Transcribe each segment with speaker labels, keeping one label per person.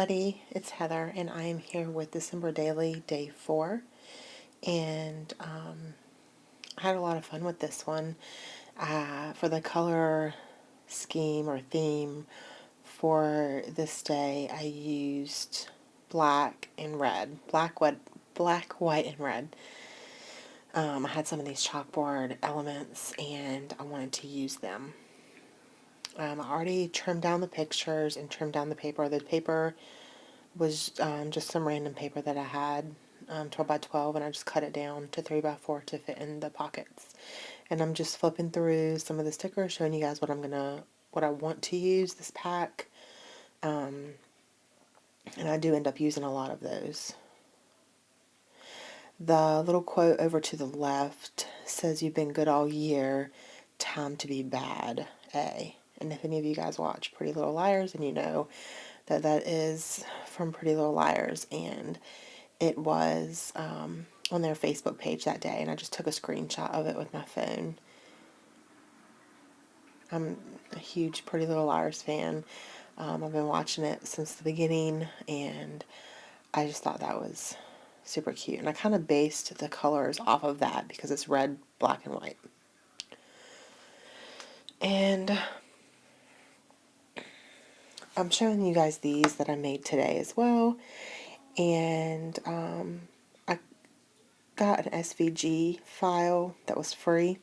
Speaker 1: everybody, it's Heather, and I am here with December Daily, Day 4, and I had a lot of fun with this one. For the color scheme or theme for this day, I used black and red, black, white, and red. I had some of these chalkboard elements, and I wanted to use them. I already trimmed down the pictures and trimmed down the paper. The paper was just some random paper that I had, 12 by 12, and I just cut it down to 3 by 4 to fit in the pockets. And I'm just flipping through some of the stickers, showing you guys what I want to use this pack. And I do end up using a lot of those. The little quote over to the left says, "You've been good all year, time to be bad, A." And if any of you guys watch Pretty Little Liars, and you know that that is from Pretty Little Liars, and it was on their Facebook page that day, and I just took a screenshot of it with my phone. I'm a huge Pretty Little Liars fan. I've been watching it since the beginning, and I just thought that was super cute. And I kind of based the colors off of that because it's red, black, and white. And I'm showing you guys these that I made today as well. And I got an SVG file that was free,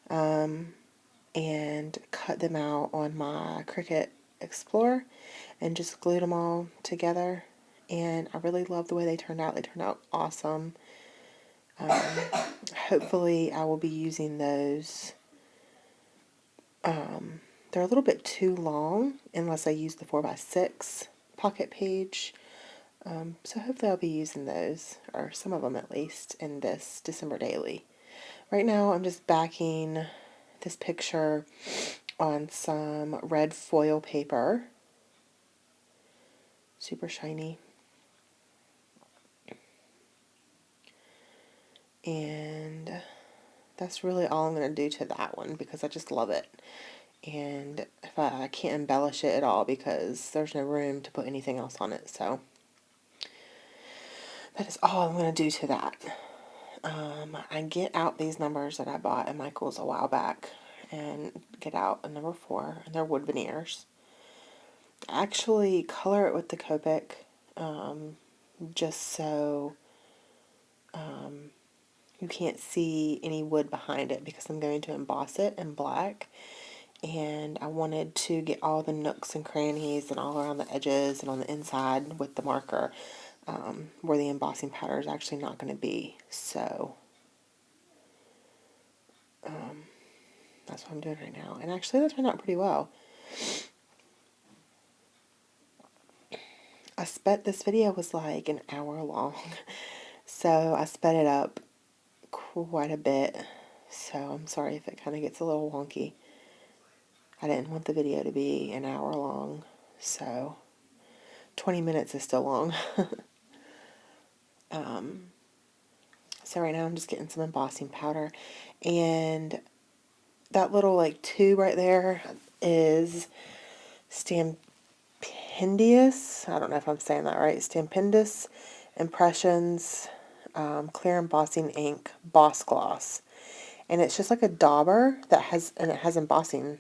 Speaker 1: and cut them out on my Cricut Explorer and just glued them all together. And I really love the way they turned out. They turned out awesome. Hopefully I will be using those. They're a little bit too long unless I use the 4x6 pocket page. So hopefully I'll be using those, or some of them at least, in this December Daily. Right now I'm just backing this picture on some red foil paper. Super shiny. And that's really all I'm going to do to that one because I just love it. And if I can't embellish it at all because there's no room to put anything else on it. So that is all I'm going to do to that. I get out these numbers that I bought at Michael's a while back, and get out a number 4, and they're wood veneers. I actually color it with the Copic, just so you can't see any wood behind it, because I'm going to emboss it in black, and I wanted to get all the nooks and crannies and all around the edges and on the inside with the marker, where the embossing powder is actually not going to be. So that's what I'm doing right now, and actually that turned out pretty well. This video was like an hour long, so I sped it up quite a bit, so I'm sorry if it kind of gets a little wonky. I didn't want the video to be an hour long, so 20 minutes is still long. So right now I'm just getting some embossing powder, and that little like tube right there is Stampendous, I don't know if I'm saying that right, Stampendous Impressions Clear Embossing Ink Boss Gloss. And it's just like a dauber that has embossing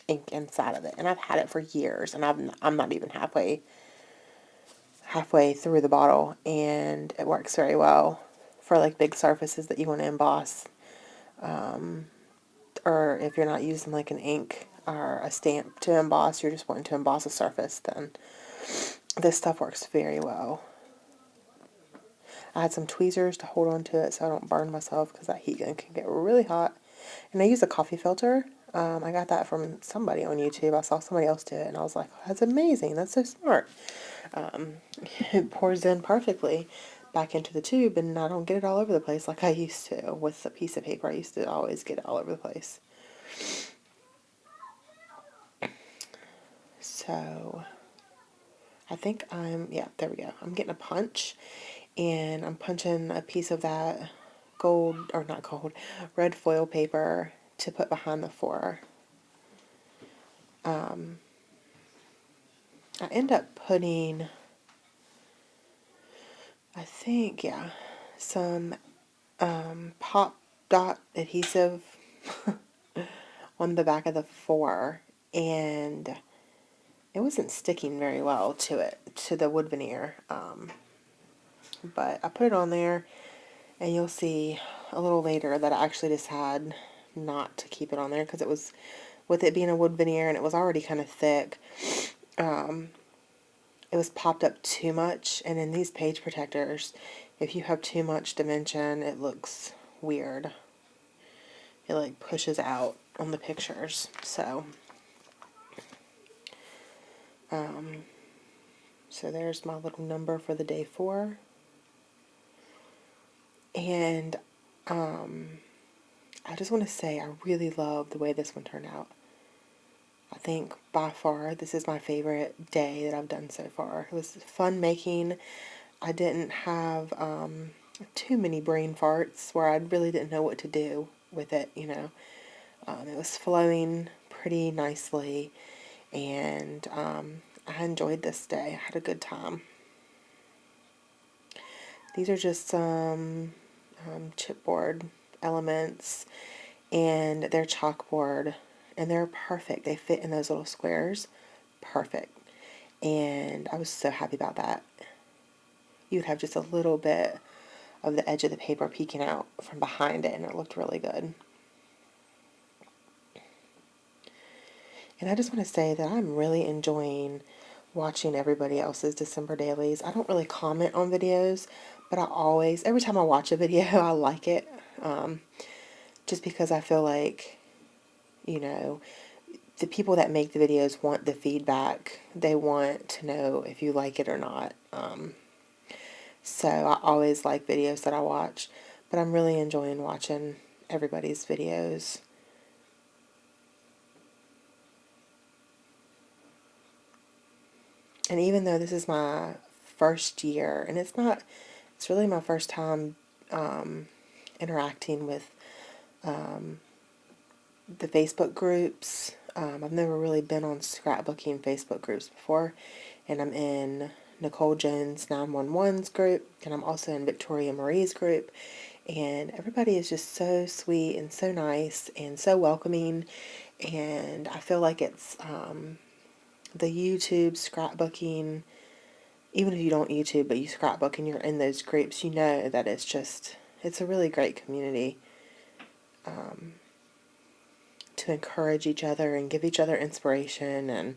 Speaker 1: ink inside of it. And I've had it for years, and I'm not even halfway through the bottle, and it works very well for like big surfaces that you want to emboss, or if you're not using like an ink or a stamp to emboss, you're just wanting to emboss a surface, then this stuff works very well. I had some tweezers to hold on to it so I don't burn myself, because that heat gun can get really hot. And I use a coffee filter. I got that from somebody on YouTube. I saw somebody else do it, and I was like, oh, that's amazing. That's so smart. It pours in perfectly back into the tube, and I don't get it all over the place like I used to with a piece of paper. I used to always get it all over the place. So I think yeah, there we go. I'm getting a punch, and I'm punching a piece of that red foil paper to put behind the 4. I end up putting, I think, yeah, some pop dot adhesive on the back of the 4, and it wasn't sticking very well to it, to the wood veneer. But I put it on there, and you'll see a little later that I actually decided not to keep it on there because it was, with it being a wood veneer and it was already kind of thick, it was popped up too much. And in these page protectors, if you have too much dimension, it looks weird. It like pushes out on the pictures. So so there's my little number for the day 4. And I just want to say I really love the way this one turned out. I think by far this is my favorite day that I've done so far. It was fun making. I didn't have too many brain farts where I really didn't know what to do with it, you know. It was flowing pretty nicely, and I enjoyed this day. I had a good time. These are just some chipboard elements, and they're chalkboard, and they're perfect. They fit in those little squares perfect, and I was so happy about that. You would have just a little bit of the edge of the paper peeking out from behind it, and it looked really good. And I just want to say that I'm really enjoying watching everybody else's December dailies. I don't really comment on videos, but I always, every time I watch a video, I like it. Just because I feel like, you know, the people that make the videos want the feedback. They want to know if you like it or not. So I always like videos that I watch, but I'm really enjoying watching everybody's videos. And even though this is my first year, and it's really my first time interacting with the Facebook groups. I've never really been on scrapbooking Facebook groups before, and I'm in Nicole Jones 911's group, and I'm also in Victoria Marie's group, and everybody is just so sweet and so nice and so welcoming, and I feel like it's the YouTube scrapbooking. Even if you don't YouTube, but you scrapbook and you're in those groups, you know that it's a really great community to encourage each other and give each other inspiration and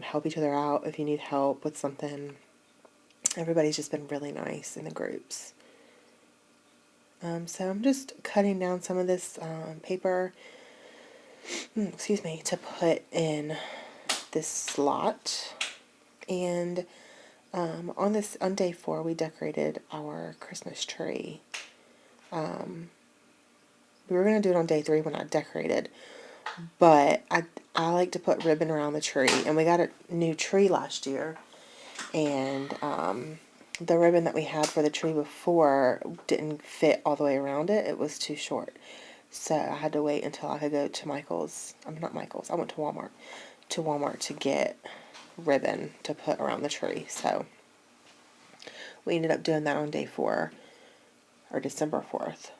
Speaker 1: help each other out if you need help with something. Everybody's just been really nice in the groups. So I'm just cutting down some of this paper, excuse me, to put in this slot. And on day 4, we decorated our Christmas tree. We were going to do it on day 3 when I decorated, but I like to put ribbon around the tree, and we got a new tree last year, and the ribbon that we had for the tree before didn't fit all the way around it. It was too short, so I had to wait until I could go to Michael's. I went to Walmart to get ribbon to put around the tree. So we ended up doing that on day 4, or December 4th.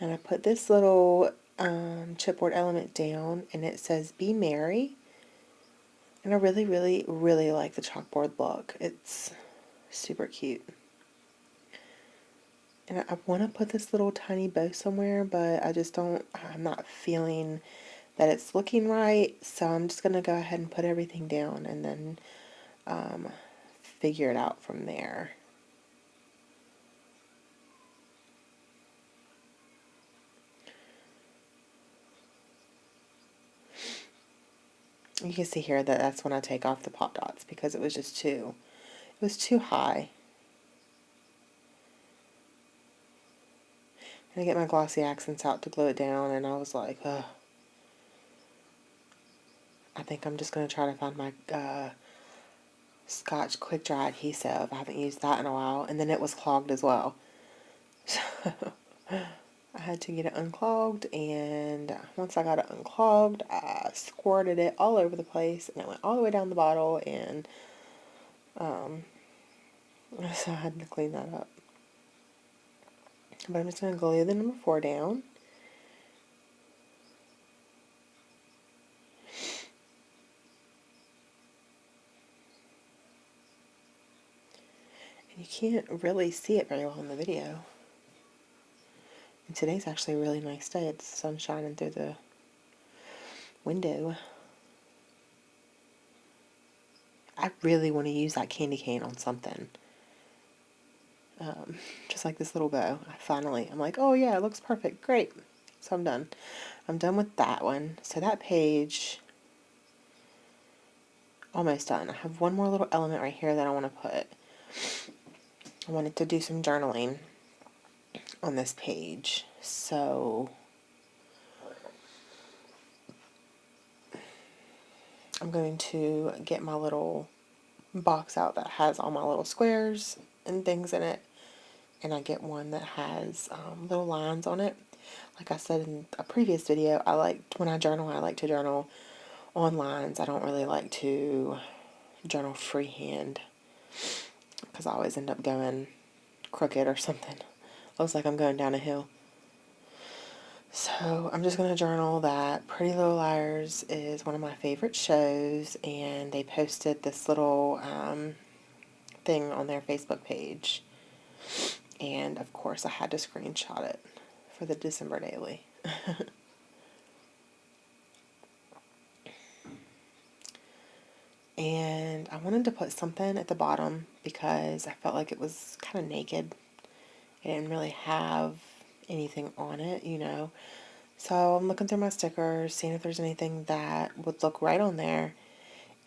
Speaker 1: And I put this little chipboard element down, and it says "Be Merry." And I really, really, really like the chalkboard look. It's super cute. And I want to put this little tiny bow somewhere, but I'm not feeling that it's looking right. So I'm just going to go ahead and put everything down and then figure it out from there. You can see here that that's when I take off the pop dots because it was too high. And I get my glossy accents out to glue it down, and I was like, ugh. I think I'm just going to try to find my Scotch Quick Dry adhesive. I haven't used that in a while, and then it was clogged as well. So I had to get it unclogged, and once I got it unclogged, I squirted it all over the place, and it went all the way down the bottle, and so I had to clean that up. But I'm just going to glue the number 4 down. And you can't really see it very well in the video. And today's actually a really nice day. It's sun shining through the window. I really want to use that candy cane on something. Just like this little bow. I'm like, oh yeah, it looks perfect. Great. So I'm done. I'm done with that one. So that page, almost done. I have one more little element right here that I want to put. I wanted to do some journaling on this page. So I'm going to get my little box out that has all my little squares and things in it, and I get one that has little lines on it. Like I said in a previous video, when I journal, I like to journal on lines. I don't really like to journal freehand because I always end up going crooked or something. Looks like I'm going down a hill. So I'm just going to journal that Pretty Little Liars is one of my favorite shows, and they posted this little thing on their Facebook page. And of course I had to screenshot it for the December Daily. And I wanted to put something at the bottom because I felt like it was kind of naked. It didn't really have anything on it, you know. So I'm looking through my stickers, seeing if there's anything that would look right on there.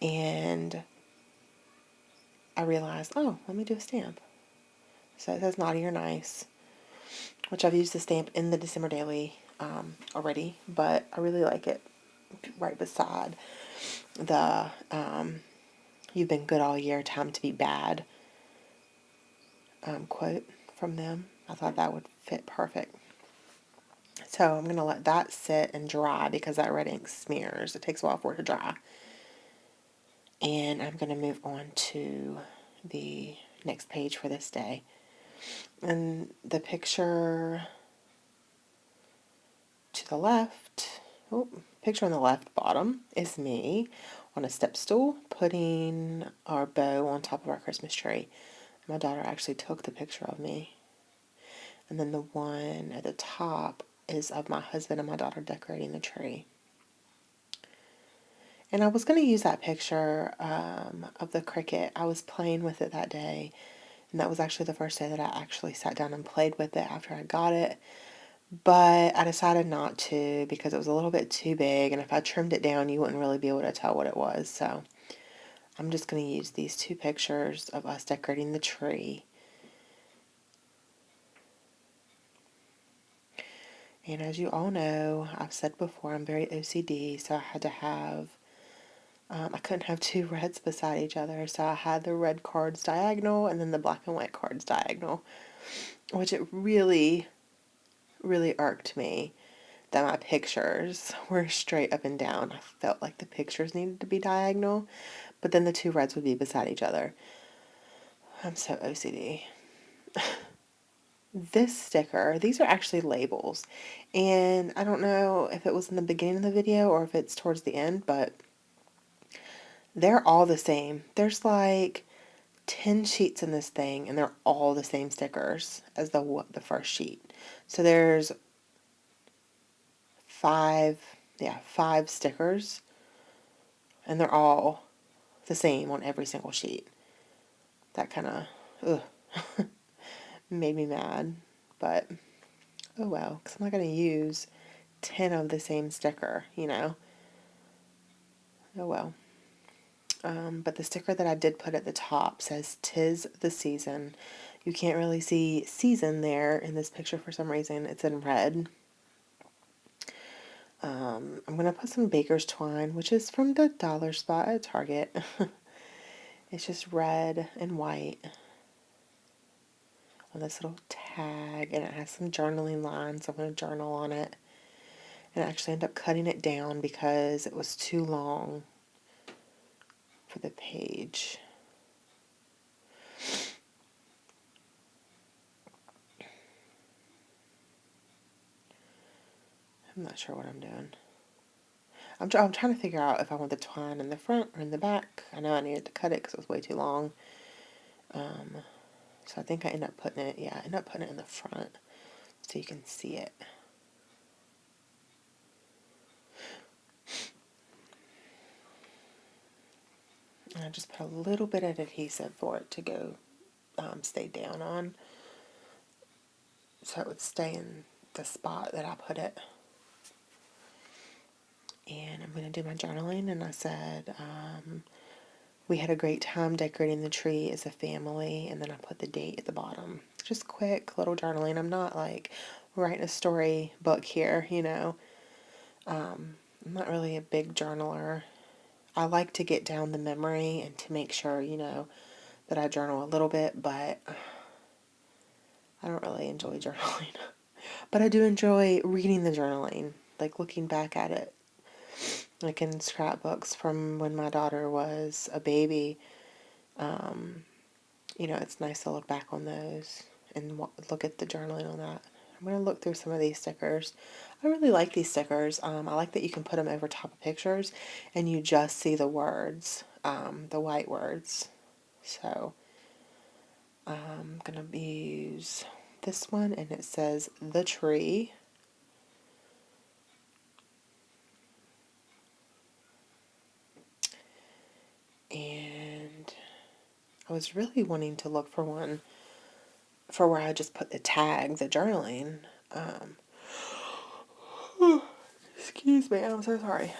Speaker 1: And I realized, oh, let me do a stamp. So it says Naughty or Nice, which I've used the stamp in the December Daily already, but I really like it right beside the You've Been Good All Year, Time to Be Bad quote from them. I thought that would fit perfect. So I'm going to let that sit and dry because that red ink smears. It takes a while for it to dry. And I'm going to move on to the next page for this day. And the picture to the left, picture on the left bottom is me on a step stool putting our bow on top of our Christmas tree. My daughter actually took the picture of me. And then the one at the top is of my husband and my daughter decorating the tree. And I was going to use that picture of the Cricut. I was playing with it that day. And that was actually the first day that I actually sat down and played with it after I got it. But I decided not to because it was a little bit too big. And if I trimmed it down, you wouldn't really be able to tell what it was. So I'm just going to use these two pictures of us decorating the tree. And as you all know, I've said before, I'm very OCD, so I had to have, I couldn't have two reds beside each other, so I had the red cards diagonal and then the black and white cards diagonal, which it really, really irked me that my pictures were straight up and down. I felt like the pictures needed to be diagonal, but then the two reds would be beside each other. I'm so OCD. This sticker, these are actually labels, and I don't know if it was in the beginning of the video or if it's towards the end, but they're all the same. There's like 10 sheets in this thing, and they're all the same stickers as the first sheet. So there's five stickers, and they're all the same on every single sheet. That kind of made me mad, but oh well, because I'm not going to use 10 of the same sticker, you know. Oh well. But the sticker that I did put at the top says "'Tis the Season." You can't really see season there in this picture for some reason. It's in red. I'm going to put some baker's twine, which is from the dollar spot at Target. It's just red and white on this little tag, and it has some journaling lines. I'm going to journal on it. And I actually ended up cutting it down because it was too long for the page. I'm not sure what I'm doing. I'm trying to figure out if I want the twine in the front or in the back. I know I needed to cut it because it was way too long. So I think I ended up putting it, I ended up putting it in the front so you can see it. And I just put a little bit of adhesive for it to go stay down on, so it would stay in the spot that I put it. And I'm going to do my journaling, and I said, we had a great time decorating the tree as a family, and then I put the date at the bottom. Just quick little journaling. I'm not like writing a story book here, you know. I'm not really a big journaler. I like to get down the memory and to make sure, you know, that I journal a little bit, but I don't really enjoy journaling. But I do enjoy reading the journaling, like looking back at it. Like in scrapbooks from when my daughter was a baby, you know, it's nice to look back on those and look at the journaling on that. I'm going to look through some of these stickers. I really like these stickers. I like that you can put them over top of pictures and you just see the words, the white words. So I'm going to use this one, and it says The Tree. And I was really wanting to look for one for where I just put the tag, the journaling. Excuse me, I'm so sorry.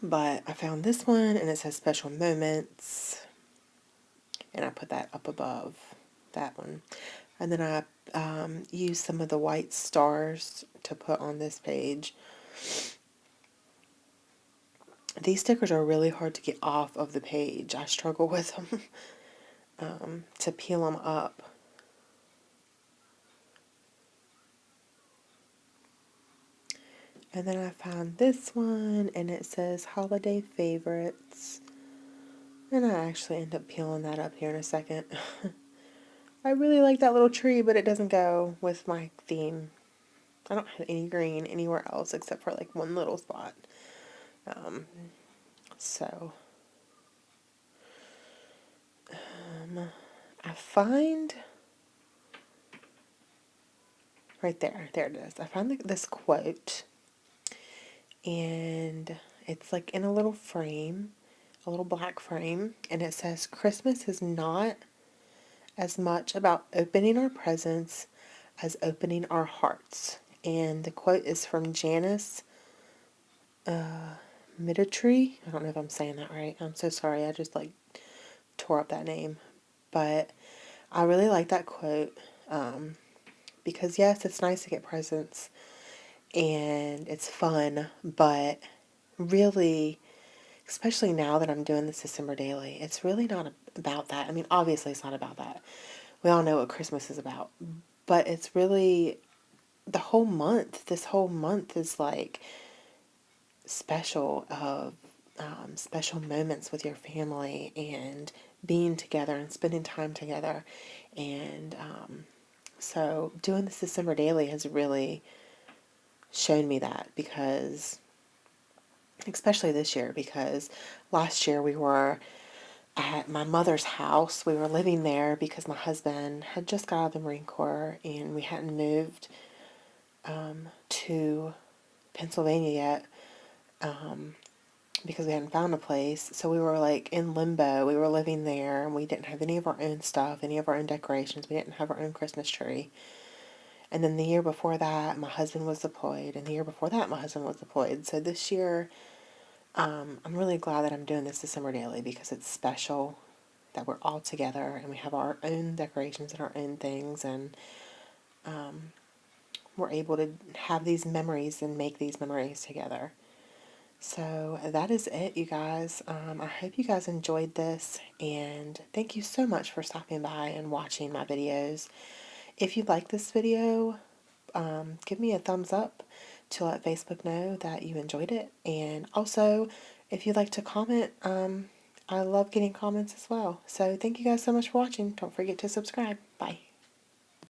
Speaker 1: But I found this one, and it says Special Moments, and I put that up above that one. And then I used some of the white stars to put on this page. These stickers are really hard to get off of the page. I struggle with them to peel them up. And then I found this one, and it says Holiday Favorites. And I actually end up peeling that up here in a second. I really like that little tree, but it doesn't go with my theme. I don't have any green anywhere else except for like one little spot. So I find right there it is. I found this quote, and it's like in a little frame, a little black frame, and it says, Christmas is not as much about opening our presents as opening our hearts. And the quote is from Janice Midatree. I don't know if I'm saying that right. I'm so sorry. I just like tore up that name. But I really like that quote because yes, it's nice to get presents and it's fun, but really, especially now that I'm doing this December daily, it's really not about that. I mean, obviously it's not about that. We all know what Christmas is about, but it's really the whole month. This whole month is like special of special moments with your family and being together and spending time together. And so doing this December daily has really shown me that, because especially this year, because last year we were at my mother's house. We were living there because my husband had just got out of the Marine Corps and we hadn't moved to Pennsylvania yet because we hadn't found a place. So we were like in limbo. We were living there and we didn't have any of our own stuff, any of our own decorations. We didn't have our own Christmas tree. And then the year before that, my husband was deployed. And the year before that, my husband was deployed. So this year, I'm really glad that I'm doing this December daily because it's special that we're all together and we have our own decorations and our own things, and we're able to have these memories and make these memories together. So that is it, you guys. I hope you guys enjoyed this, and thank you so much for stopping by and watching my videos. If you like this video, give me a thumbs up to let Facebook know that you enjoyed it. And also, if you'd like to comment, I love getting comments as well. So thank you guys so much for watching. Don't forget to subscribe. Bye.